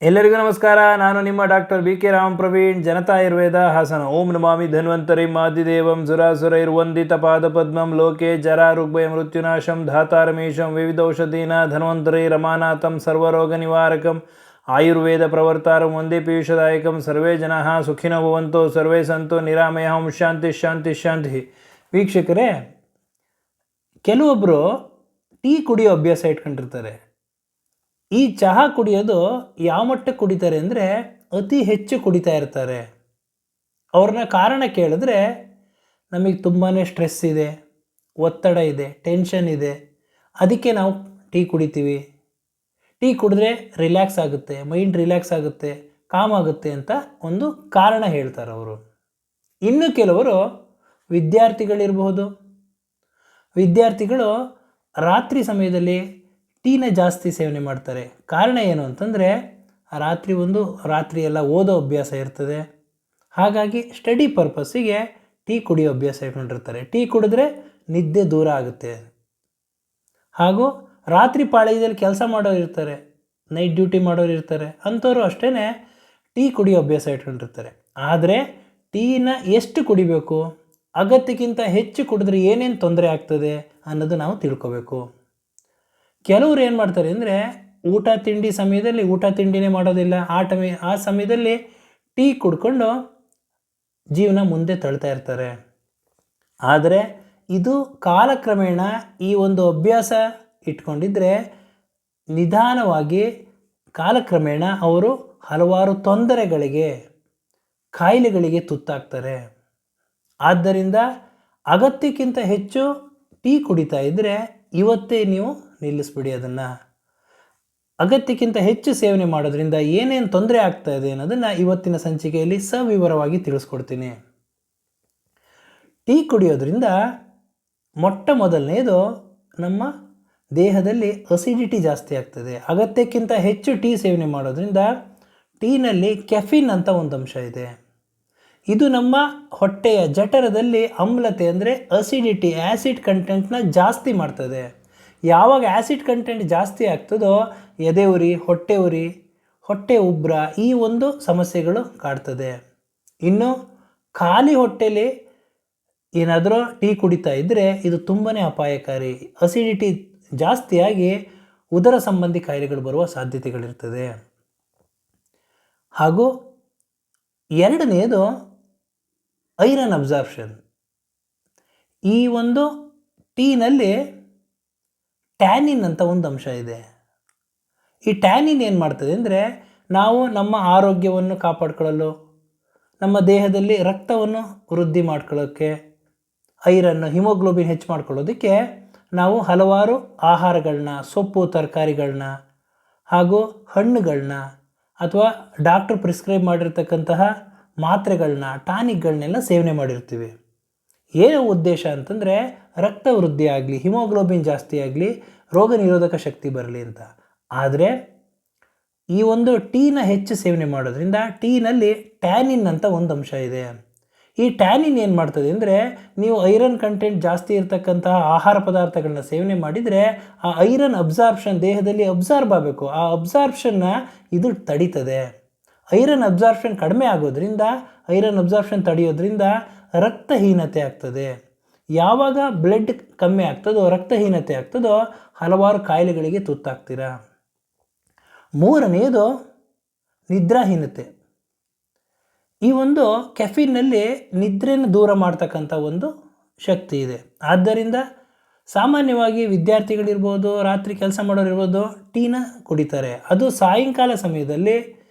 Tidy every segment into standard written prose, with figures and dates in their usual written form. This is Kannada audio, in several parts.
ಎಲ್ಲರಿಗೂ ನಮಸ್ಕಾರ. ನಾನು ನಿಮ್ಮ doctor B K Ram Praveen, Janata Ayurveda Hassan. ಓಂ ನಮಾಮಿ ಧನ್ವಂತರಿ ಮಾದಿದೇವಂ ಸುರಾಸುರೈರ್ವಂದಿತ ಪಾದಪದ್ಮಂ ಲೋಕೆ ಜರಾರುಗ್ಭಯ ಮೃತ್ಯುನಾಶಂ ಧಾತಾರಮೇಶಂ ವಿವಿಧೌಷಧೀನ ಧನ್ವಂತರಿ ರಮಾನಾಥಂ ಸರ್ವರೋಗ ನಿವಾರಕಂ ಆಯುರ್ವೇದ ಪ್ರವರ್ತಾರಂ ವಂದೇ ಪೀಯೂಷದಾಯಕಂ. ಸರ್ವೇ ಜನಾಃ ಸುಖಿನೋ ಭವಂತು, ಸರ್ವೇ ಸಂತು ನಿರಾಮಯಃ. ಶಾಂತಿ ಶಾಂತಿ ಶಾಂತಿ. ವೀಕ್ಷಕರೇ, ಕೆಲವೊಬ್ಬರು ಟೀ ಕುಡಿಯೋ ಅಭ್ಯಾಸ ಇಟ್ಕೊಂಡಿರ್ತಾರೆ. ಈ ಚಹಾ ಕುಡಿಯೋದು ಯಾವ ಮಟ್ಟಕ್ಕೆ ಕುಡಿತಾರೆ ಅಂದರೆ ಅತಿ ಹೆಚ್ಚು ಕುಡಿತಾ ಇರ್ತಾರೆ. ಅವ್ರನ್ನ ಕಾರಣ ಕೇಳಿದ್ರೆ, ನಮಗೆ ತುಂಬಾ ಸ್ಟ್ರೆಸ್ ಇದೆ, ಒತ್ತಡ ಇದೆ, ಟೆನ್ಷನ್ ಇದೆ, ಅದಕ್ಕೆ ನಾವು ಟೀ ಕುಡಿತೀವಿ. ಟೀ ಕುಡಿದ್ರೆ ರಿಲ್ಯಾಕ್ಸ್ ಆಗುತ್ತೆ, ಮೈಂಡ್ ರಿಲ್ಯಾಕ್ಸ್ ಆಗುತ್ತೆ, ಕಾಮ್ ಆಗುತ್ತೆ ಅಂತ ಒಂದು ಕಾರಣ ಹೇಳ್ತಾರೆ ಅವರು. ಇನ್ನು ಕೆಲವರು ವಿದ್ಯಾರ್ಥಿಗಳು ರಾತ್ರಿ ಸಮಯದಲ್ಲಿ ಟೀನ ಜಾಸ್ತಿ ಸೇವನೆ ಮಾಡ್ತಾರೆ. ಕಾರಣ ಏನು ಅಂತಂದರೆ, ರಾತ್ರಿ ಎಲ್ಲ ಓದೋ ಅಭ್ಯಾಸ ಇರ್ತದೆ. ಹಾಗಾಗಿ ಸ್ಟಡಿ ಪರ್ಪಸ್ಸಿಗೆ ಟೀ ಕುಡಿಯೋ ಅಭ್ಯಾಸ ಇಟ್ಕೊಂಡಿರ್ತಾರೆ. ಟೀ ಕುಡಿದ್ರೆ ನಿದ್ದೆ ದೂರ ಆಗುತ್ತೆ. ಹಾಗೂ ರಾತ್ರಿ ಪಾಳ್ಯದಲ್ಲಿ ಕೆಲಸ ಮಾಡೋರು ಇರ್ತಾರೆ, ನೈಟ್ ಡ್ಯೂಟಿ ಮಾಡೋರು ಇರ್ತಾರೆ, ಅಂಥವ್ರು ಅಷ್ಟೇ ಟೀ ಕುಡಿಯೋ ಅಭ್ಯಾಸ ಇಟ್ಕೊಂಡಿರ್ತಾರೆ. ಆದರೆ ಟೀನ ಎಷ್ಟು ಕುಡಿಬೇಕು, ಅಗತ್ಯಕ್ಕಿಂತ ಹೆಚ್ಚು ಕುಡಿದ್ರೆ ಏನೇನು ತೊಂದರೆ ಆಗ್ತದೆ ಅನ್ನೋದು ನಾವು ತಿಳ್ಕೊಬೇಕು. ಕೆಲವರು ಏನು ಮಾಡ್ತಾರೆ ಅಂದರೆ, ಊಟ ತಿಂಡಿನೇ ಮಾಡೋದಿಲ್ಲ, ಆ ಸಮಯದಲ್ಲಿ ಟೀ ಕುಡ್ಕೊಂಡು ಜೀವನ ಮುಂದೆ ತಳ್ತಾ ಇರ್ತಾರೆ. ಆದರೆ ಇದು ಕಾಲಕ್ರಮೇಣ ಈ ಒಂದು ಅಭ್ಯಾಸ ಇಟ್ಕೊಂಡಿದ್ರೆ ನಿಧಾನವಾಗಿ ಕಾಲಕ್ರಮೇಣ ಅವರು ಹಲವಾರು ಕಾಯಿಲೆಗಳಿಗೆ ತುತ್ತಾಗ್ತಾರೆ. ಆದ್ದರಿಂದ ಅಗತ್ಯಕ್ಕಿಂತ ಹೆಚ್ಚು ಟೀ ಕುಡಿತಾ ಇದ್ದರೆ ಇವತ್ತೇ ನೀವು ನಿಲ್ಲಿಸ್ಬಿಡಿ. ಅದನ್ನು ಅಗತ್ಯಕ್ಕಿಂತ ಹೆಚ್ಚು ಸೇವನೆ ಮಾಡೋದ್ರಿಂದ ಏನೇನು ತೊಂದರೆ ಆಗ್ತಾ ಇದೆ ಅನ್ನೋದನ್ನು ಇವತ್ತಿನ ಸಂಚಿಕೆಯಲ್ಲಿ ಸವಿವರವಾಗಿ ತಿಳಿಸ್ಕೊಡ್ತೀನಿ. ಟೀ ಕುಡಿಯೋದ್ರಿಂದ ಮೊಟ್ಟ ಮೊದಲನೇದು, ನಮ್ಮ ದೇಹದಲ್ಲಿ ಅಸಿಡಿಟಿ ಜಾಸ್ತಿ ಆಗ್ತದೆ. ಅಗತ್ಯಕ್ಕಿಂತ ಹೆಚ್ಚು ಟೀ ಸೇವನೆ ಮಾಡೋದ್ರಿಂದ ಟೀನಲ್ಲಿ ಕೆಫಿನ್ ಅಂತ ಒಂದು ಅಂಶ ಇದೆ. ಇದು ನಮ್ಮ ಹೊಟ್ಟೆಯ ಜಠರದಲ್ಲಿ ಆಮ್ಲತೆ ಅಂದರೆ ಅಸಿಡಿಟಿ, ಆ್ಯಸಿಡ್ ಕಂಟೆಂಟ್ನ ಜಾಸ್ತಿ ಮಾಡ್ತದೆ. ಯಾವಾಗ ಆ್ಯಸಿಡ್ ಕಂಟೆಂಟ್ ಜಾಸ್ತಿ ಆಗ್ತದೋ ಎದೆ ಉರಿ, ಹೊಟ್ಟೆ ಉಬ್ಬರ, ಈ ಒಂದು ಸಮಸ್ಯೆಗಳು ಕಾಡ್ತದೆ. ಇನ್ನು ಖಾಲಿ ಹೊಟ್ಟೆಲಿ ಏನಾದರೂ ಟೀ ಕುಡಿತಾ ಇದ್ದರೆ ಇದು ತುಂಬಾ ಅಪಾಯಕಾರಿ. ಅಸಿಡಿಟಿ ಜಾಸ್ತಿಯಾಗಿ ಉದರ ಸಂಬಂಧಿ ಕಾಯಿಲೆಗಳು ಬರುವ ಸಾಧ್ಯತೆಗಳಿರ್ತದೆ. ಹಾಗೂ ಎರಡನೆಯದು ಐರನ್ ಅಬ್ಸಾರ್ಪ್ಷನ್. ಈ ಒಂದು ಟೀನಲ್ಲಿ ಟ್ಯಾನಿನ್ ಅಂತ ಒಂದು ಅಂಶ ಇದೆ. ಈ ಟ್ಯಾನಿನ್ ಏನು ಮಾಡ್ತದೆ ಅಂದರೆ, ನಾವು ನಮ್ಮ ಆರೋಗ್ಯವನ್ನು ಕಾಪಾಡ್ಕೊಳ್ಳಲು, ನಮ್ಮ ದೇಹದಲ್ಲಿ ರಕ್ತವನ್ನು ವೃದ್ಧಿ ಮಾಡ್ಕೊಳ್ಳೋಕ್ಕೆ, ಐರನ್ನು ಹಿಮೋಗ್ಲೋಬಿನ್ ಹೆಚ್ಚು ಮಾಡ್ಕೊಳ್ಳೋದಕ್ಕೆ ನಾವು ಹಲವಾರು ಆಹಾರಗಳನ್ನ, ಸೊಪ್ಪು ತರಕಾರಿಗಳನ್ನ ಹಾಗೂ ಹಣ್ಣುಗಳನ್ನ ಅಥವಾ ಡಾಕ್ಟ್ರು ಪ್ರಿಸ್ಕ್ರೈಬ್ ಮಾಡಿರ್ತಕ್ಕಂತಹ ಮಾತ್ರೆಗಳನ್ನ, ಟಾನಿಕ್ಗಳನ್ನೆಲ್ಲ ಸೇವನೆ ಮಾಡಿರ್ತೀವಿ. ಏನು ಉದ್ದೇಶ ಅಂತಂದರೆ, ರಕ್ತ ವೃದ್ಧಿ ಆಗಲಿ, ಹಿಮೋಗ್ಲೋಬಿನ್ ಜಾಸ್ತಿ ಆಗಲಿ, ರೋಗ ನಿರೋಧಕ ಶಕ್ತಿ ಬರಲಿ ಅಂತ. ಆದರೆ ಈ ಒಂದು ಟೀನ ಹೆಚ್ಚು ಸೇವನೆ ಮಾಡೋದ್ರಿಂದ ಟೀನಲ್ಲಿ ಟ್ಯಾನಿನ್ ಅಂತ ಒಂದು ಅಂಶ ಇದೆ. ಈ ಟ್ಯಾನಿನ್ ಏನು ಮಾಡ್ತದೆ ಅಂದರೆ, ನೀವು ಐರನ್ ಕಂಟೆಂಟ್ ಜಾಸ್ತಿ ಇರತಕ್ಕಂತಹ ಆಹಾರ ಪದಾರ್ಥಗಳನ್ನ ಸೇವನೆ ಮಾಡಿದರೆ ಆ ಐರನ್ ಅಬ್ಸಾರ್ಪ್ಷನ್ ದೇಹದಲ್ಲಿ ಅಬ್ಸಾರ್ಬ್ ಆಗಬೇಕು, ಆ ಅಬ್ಸಾರ್ಪ್ಷನ್ನ ಇದು ತಡೀತದೆ. ಐರನ್ ಅಬ್ಸಾರ್ಪ್ಷನ್ ಕಡಿಮೆ ಆಗೋದ್ರಿಂದ, ಐರನ್ ಅಬ್ಸಾರ್ಪ್ಷನ್ ತಡೆಯೋದ್ರಿಂದ ರಕ್ತಹೀನತೆ ಆಗ್ತದೆ. ಯಾವಾಗ ಬ್ಲಡ್ ಕಮ್ಮಿ ಆಗ್ತದೋ, ರಕ್ತಹೀನತೆ ಆಗ್ತದೋ, ಹಲವಾರು ಕಾಯಿಲೆಗಳಿಗೆ ತುತ್ತಾಗ್ತೀರ. ಮೂರನೆಯದು ನಿದ್ರಾಹೀನತೆ. ಈ ಒಂದು ಕೆಫಿನ್ನಲ್ಲಿ ನಿದ್ರೆಯನ್ನು ದೂರ ಮಾಡ್ತಕ್ಕಂಥ ಒಂದು ಶಕ್ತಿ ಇದೆ. ಆದ್ದರಿಂದ ಸಾಮಾನ್ಯವಾಗಿ ವಿದ್ಯಾರ್ಥಿಗಳಿರ್ಬೋದು, ರಾತ್ರಿ ಕೆಲಸ ಮಾಡೋರಿರ್ಬೋದು, ಟೀನ ಕುಡಿತಾರೆ. ಅದು ಸಾಯಂಕಾಲ ಸಮಯದಲ್ಲಿ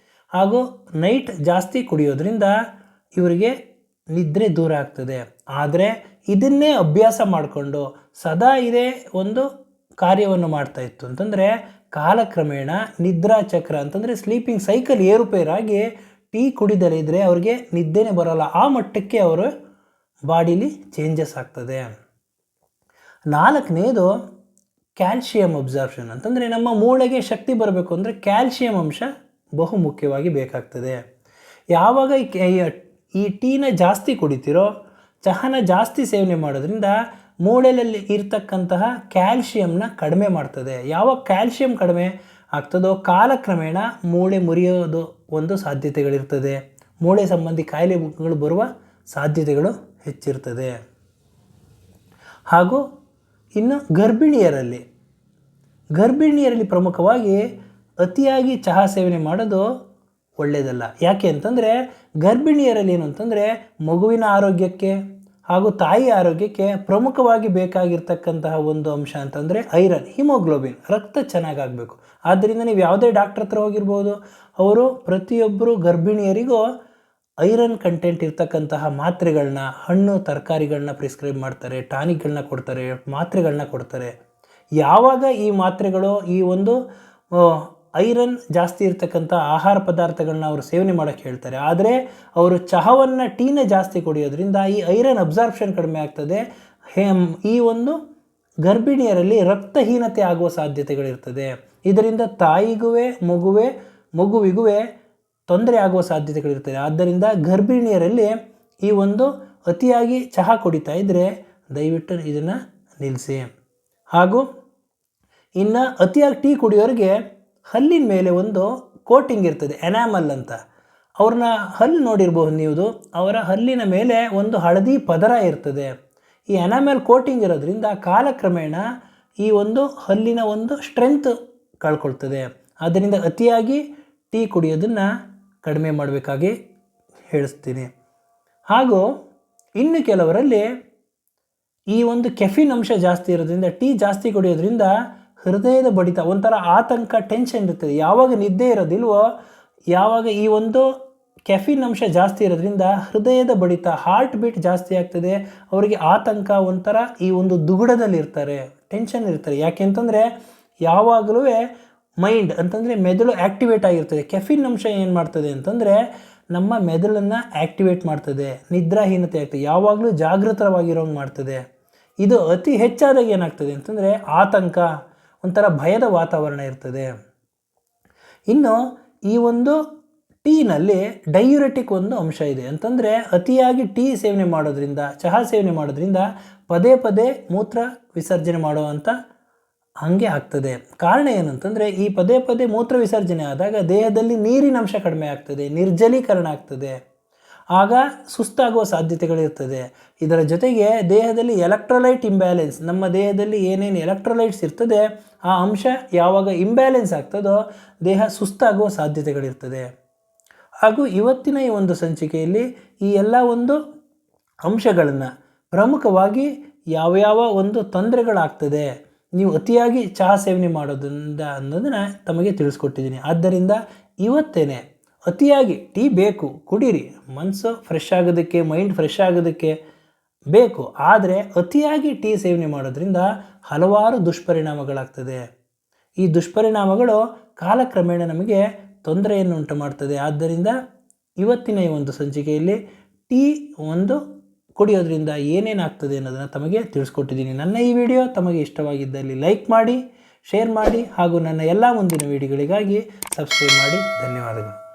ಹಾಗೂ ನೈಟ್ ಜಾಸ್ತಿ ಕುಡಿಯೋದ್ರಿಂದ ಇವರಿಗೆ ನಿದ್ರೆ ದೂರ ಆಗ್ತದೆ. ಆದರೆ ಇದನ್ನೇ ಅಭ್ಯಾಸ ಮಾಡಿಕೊಂಡು ಸದಾ ಇದೇ ಒಂದು ಕಾರ್ಯವನ್ನು ಮಾಡ್ತಾ ಇತ್ತು ಅಂತಂದರೆ ಕಾಲಕ್ರಮೇಣ ನಿದ್ರಾ ಚಕ್ರ ಅಂತಂದರೆ ಸ್ಲೀಪಿಂಗ್ ಸೈಕಲ್ ಏರುಪೇರಾಗಿ ಟೀ ಕುಡಿದಲೇ ಇದ್ದರೆ ಅವ್ರಿಗೆ ನಿದ್ದೆನೇ ಬರೋಲ್ಲ. ಆ ಮಟ್ಟಕ್ಕೆ ಅವರ ಬಾಡಿಲಿ ಚೇಂಜಸ್ ಆಗ್ತದೆ. ನಾಲ್ಕನೇದು ಕ್ಯಾಲ್ಶಿಯಂ ಅಬ್ಸಾರ್ಪ್ಷನ್. ಅಂತಂದರೆ ನಮ್ಮ ಮೂಳೆಗೆ ಶಕ್ತಿ ಬರಬೇಕು ಅಂದರೆ ಕ್ಯಾಲ್ಶಿಯಂ ಅಂಶ ಬಹು ಮುಖ್ಯವಾಗಿ ಬೇಕಾಗ್ತದೆ. ಯಾವಾಗ ಈ ಟೀನ ಜಾಸ್ತಿ ಕುಡಿತೀರೋ, ಚಹಾನ ಜಾಸ್ತಿ ಸೇವನೆ ಮಾಡೋದ್ರಿಂದ ಮೂಳೆಯಲ್ಲಿ ಇರ್ತಕ್ಕಂತಹ ಕ್ಯಾಲ್ಶಿಯಂನ ಕಡಿಮೆ ಮಾಡ್ತದೆ. ಯಾವಾಗ ಕ್ಯಾಲ್ಶಿಯಂ ಕಡಿಮೆ ಆಗ್ತದೋ ಕಾಲಕ್ರಮೇಣ ಮೂಳೆ ಮುರಿಯೋದು ಒಂದು ಸಾಧ್ಯತೆಗಳಿರ್ತದೆ. ಮೂಳೆ ಸಂಬಂಧಿ ಕಾಯಿಲೆಗಳು ಬರುವ ಸಾಧ್ಯತೆಗಳು ಹೆಚ್ಚಿರ್ತದೆ. ಹಾಗೂ ಇನ್ನು ಗರ್ಭಿಣಿಯರಲ್ಲಿ ಪ್ರಮುಖವಾಗಿ ಅತಿಯಾಗಿ ಚಹಾ ಸೇವನೆ ಮಾಡೋದು ಒಳ್ಳೆಯದಲ್ಲ. ಯಾಕೆ ಅಂತಂದರೆ ಗರ್ಭಿಣಿಯರಲ್ಲಿ ಏನು ಅಂತಂದರೆ ಮಗುವಿನ ಆರೋಗ್ಯಕ್ಕೆ ಹಾಗೂ ತಾಯಿ ಆರೋಗ್ಯಕ್ಕೆ ಪ್ರಮುಖವಾಗಿ ಬೇಕಾಗಿರ್ತಕ್ಕಂತಹ ಒಂದು ಅಂಶ ಅಂತಂದರೆ ಐರನ್, ಹಿಮೋಗ್ಲೋಬಿನ್, ರಕ್ತ ಚೆನ್ನಾಗಾಗಬೇಕು. ಆದ್ದರಿಂದ ನೀವು ಯಾವುದೇ ಡಾಕ್ಟ್ರ್ ಹತ್ರ ಹೋಗಿರ್ಬೋದು, ಅವರು ಪ್ರತಿಯೊಬ್ಬರು ಗರ್ಭಿಣಿಯರಿಗೂ ಐರನ್ ಕಂಟೆಂಟ್ ಇರ್ತಕ್ಕಂತಹ ಮಾತ್ರೆಗಳನ್ನ, ಹಣ್ಣು ತರಕಾರಿಗಳನ್ನ ಪ್ರಿಸ್ಕ್ರೈಬ್ ಮಾಡ್ತಾರೆ, ಟಾನಿಕ್ಗಳನ್ನ ಕೊಡ್ತಾರೆ, ಮಾತ್ರೆಗಳನ್ನ ಕೊಡ್ತಾರೆ. ಯಾವಾಗ ಈ ಮಾತ್ರೆಗಳು ಈ ಒಂದು ಐರನ್ ಜಾಸ್ತಿ ಇರ್ತಕ್ಕಂಥ ಆಹಾರ ಪದಾರ್ಥಗಳನ್ನ ಅವರು ಸೇವನೆ ಮಾಡೋಕ್ಕೆ ಹೇಳ್ತಾರೆ, ಆದರೆ ಅವರು ಚಹಾವನ್ನು ಟೀನ ಜಾಸ್ತಿ ಕುಡಿಯೋದ್ರಿಂದ ಈ ಐರನ್ ಅಬ್ಸಾರ್ಪ್ಷನ್ ಕಡಿಮೆ ಆಗ್ತದೆ. ಈ ಒಂದು ಗರ್ಭಿಣಿಯರಲ್ಲಿ ರಕ್ತಹೀನತೆ ಆಗುವ ಸಾಧ್ಯತೆಗಳಿರ್ತದೆ. ಇದರಿಂದ ತಾಯಿಗೂ ಮಗುವಿಗೂ ತೊಂದರೆ ಆಗುವ ಸಾಧ್ಯತೆಗಳಿರ್ತದೆ. ಆದ್ದರಿಂದ ಗರ್ಭಿಣಿಯರಲ್ಲಿ ಈ ಒಂದು ಅತಿಯಾಗಿ ಚಹಾ ಕುಡಿತಾ ಇದ್ದರೆ ದಯವಿಟ್ಟು ಇದನ್ನು ನಿಲ್ಲಿಸಿ. ಹಾಗೂ ಇನ್ನು ಅತಿಯಾಗಿ ಟೀ ಕುಡಿಯೋರಿಗೆ ಹಲ್ಲಿನ ಮೇಲೆ ಒಂದು ಕೋಟಿಂಗ್ ಇರ್ತದೆ, ಎನಾಮಲ್ ಅಂತ. ಅವ್ರನ್ನ ಹಲ್ಲು ನೋಡಿರ್ಬೋದು ನೀವು, ಅವರ ಹಲ್ಲಿನ ಮೇಲೆ ಒಂದು ಹಳದಿ ಪದರ ಇರ್ತದೆ. ಈ ಎನಾಮಲ್ ಕೋಟಿಂಗ್ ಇರೋದ್ರಿಂದ ಕಾಲಕ್ರಮೇಣ ಈ ಒಂದು ಹಲ್ಲಿನ ಒಂದು ಸ್ಟ್ರೆಂತ್ ಕಳ್ಕೊಳ್ತದೆ. ಆದ್ದರಿಂದ ಅತಿಯಾಗಿ ಟೀ ಕುಡಿಯೋದನ್ನು ಕಡಿಮೆ ಮಾಡಬೇಕಾಗಿ ಹೇಳಿಸ್ತೀನಿ. ಹಾಗೂ ಇನ್ನು ಕೆಲವರಲ್ಲಿ ಈ ಒಂದು ಕೆಫಿನ್ ಅಂಶ ಜಾಸ್ತಿ ಇರೋದ್ರಿಂದ, ಟೀ ಜಾಸ್ತಿ ಕುಡಿಯೋದ್ರಿಂದ ಹೃದಯದ ಬಡಿತ, ಒಂಥರ ಆತಂಕ, ಟೆನ್ಷನ್ ಇರ್ತದೆ. ಯಾವಾಗ ನಿದ್ದೆ ಇರೋದಿಲ್ವೋ, ಯಾವಾಗ ಈ ಒಂದು ಕೆಫಿನ್ ಅಂಶ ಜಾಸ್ತಿ ಇರೋದ್ರಿಂದ ಹೃದಯದ ಬಡಿತ, ಹಾರ್ಟ್ ಬೀಟ್ ಜಾಸ್ತಿ ಆಗ್ತದೆ. ಅವರಿಗೆ ಆತಂಕ, ಒಂಥರ ಈ ಒಂದು ದುಗುಡದಲ್ಲಿರ್ತಾರೆ, ಟೆನ್ಷನ್ ಇರ್ತಾರೆ. ಯಾಕೆ ಅಂತಂದರೆ ಯಾವಾಗಲೂ ಮೈಂಡ್ ಅಂತಂದರೆ ಮೆದುಳು ಆ್ಯಕ್ಟಿವೇಟ್ ಆಗಿರ್ತದೆ. ಕೆಫಿನ್ ಅಂಶ ಏನು ಮಾಡ್ತದೆ ಅಂತಂದರೆ ನಮ್ಮ ಮೆದುಳನ್ನು ಆ್ಯಕ್ಟಿವೇಟ್ ಮಾಡ್ತದೆ, ನಿದ್ರಾಹೀನತೆ ಆಗ್ತದೆ, ಯಾವಾಗಲೂ ಜಾಗೃತವಾಗಿರೋಂಗೆ ಮಾಡ್ತದೆ. ಇದು ಅತಿ ಹೆಚ್ಚಾದಾಗ ಏನಾಗ್ತದೆ ಅಂತಂದರೆ ಆತಂಕ, ಒಂಥರ ಭಯದ ವಾತಾವರಣ ಇರ್ತದೆ. ಇನ್ನು ಈ ಒಂದು ಟೀನಲ್ಲಿ ಡಯೂರೆಟಿಕ್ ಒಂದು ಅಂಶ ಇದೆ. ಅಂತಂದರೆ ಅತಿಯಾಗಿ ಟೀ ಸೇವನೆ ಮಾಡೋದ್ರಿಂದ, ಚಹಾ ಸೇವನೆ ಮಾಡೋದ್ರಿಂದ ಪದೇ ಪದೇ ಮೂತ್ರ ವಿಸರ್ಜನೆ ಮಾಡುವಂಥ ಹಾಗೆ ಆಗ್ತದೆ. ಕಾರಣ ಏನಂತಂದರೆ ಈ ಪದೇ ಪದೇ ಮೂತ್ರ ವಿಸರ್ಜನೆ ಆದಾಗ ದೇಹದಲ್ಲಿ ನೀರಿನ ಅಂಶ ಕಡಿಮೆ ಆಗ್ತದೆ, ನಿರ್ಜಲೀಕರಣ ಆಗ್ತದೆ, ಆಗ ಸುಸ್ತಾಗುವ ಸಾಧ್ಯತೆಗಳಿರ್ತದೆ. ಇದರ ಜೊತೆಗೆ ದೇಹದಲ್ಲಿ ಎಲೆಕ್ಟ್ರೋಲೈಟ್ ಇಂಬ್ಯಾಲೆನ್ಸ್, ನಮ್ಮ ದೇಹದಲ್ಲಿ ಏನೇನು ಎಲೆಕ್ಟ್ರೋಲೈಟ್ಸ್ ಇರ್ತದೆ ಆ ಅಂಶ ಯಾವಾಗ ಇಂಬ್ಯಾಲೆನ್ಸ್ ಆಗ್ತದೋ ದೇಹ ಸುಸ್ತಾಗುವ ಸಾಧ್ಯತೆಗಳಿರ್ತದೆ. ಹಾಗೂ ಇವತ್ತಿನ ಈ ಒಂದು ಸಂಚಿಕೆಯಲ್ಲಿ ಈ ಎಲ್ಲ ಒಂದು ಅಂಶಗಳನ್ನು ಪ್ರಮುಖವಾಗಿ ಯಾವ್ಯಾವ ಒಂದು ತೊಂದರೆಗಳಾಗ್ತದೆ ನೀವು ಅತಿಯಾಗಿ ಚಹಾ ಸೇವನೆ ಮಾಡೋದ್ರಿಂದ ಅನ್ನೋದನ್ನು ತಮಗೆ ತಿಳಿಸ್ಕೊಟ್ಟಿದ್ದೀನಿ. ಆದ್ದರಿಂದ ಇವತ್ತೇನೆ ಅತಿಯಾಗಿ ಟೀ ಬೇಕು, ಕುಡೀರಿ, ಮನಸ್ಸು ಫ್ರೆಶ್ ಆಗೋದಕ್ಕೆ, ಮೈಂಡ್ ಫ್ರೆಶ್ ಆಗೋದಕ್ಕೆ ಬೇಕು. ಆದರೆ ಅತಿಯಾಗಿ ಟೀ ಸೇವನೆ ಮಾಡೋದ್ರಿಂದ ಹಲವಾರು ದುಷ್ಪರಿಣಾಮಗಳಾಗ್ತದೆ. ಈ ದುಷ್ಪರಿಣಾಮಗಳು ಕಾಲಕ್ರಮೇಣ ನಮಗೆ ತೊಂದರೆಯನ್ನು ಉಂಟು ಮಾಡ್ತದೆ. ಆದ್ದರಿಂದ ಇವತ್ತಿನ ಈ ಒಂದು ಸಂಚಿಕೆಯಲ್ಲಿ ಟೀ ಒಂದು ಕುಡಿಯೋದ್ರಿಂದ ಏನೇನಾಗ್ತದೆ ಅನ್ನೋದನ್ನು ತಮಗೆ ತಿಳಿಸ್ಕೊಟ್ಟಿದ್ದೀನಿ. ನನ್ನ ಈ ವಿಡಿಯೋ ತಮಗೆ ಇಷ್ಟವಾಗಿದ್ದಲ್ಲಿ ಲೈಕ್ ಮಾಡಿ, ಶೇರ್ ಮಾಡಿ ಹಾಗೂ ನನ್ನ ಎಲ್ಲ ಮುಂದಿನ ವಿಡಿಯೋಗಳಿಗಾಗಿ ಸಬ್ಸ್ಕ್ರೈಬ್ ಮಾಡಿ. ಧನ್ಯವಾದಗಳು.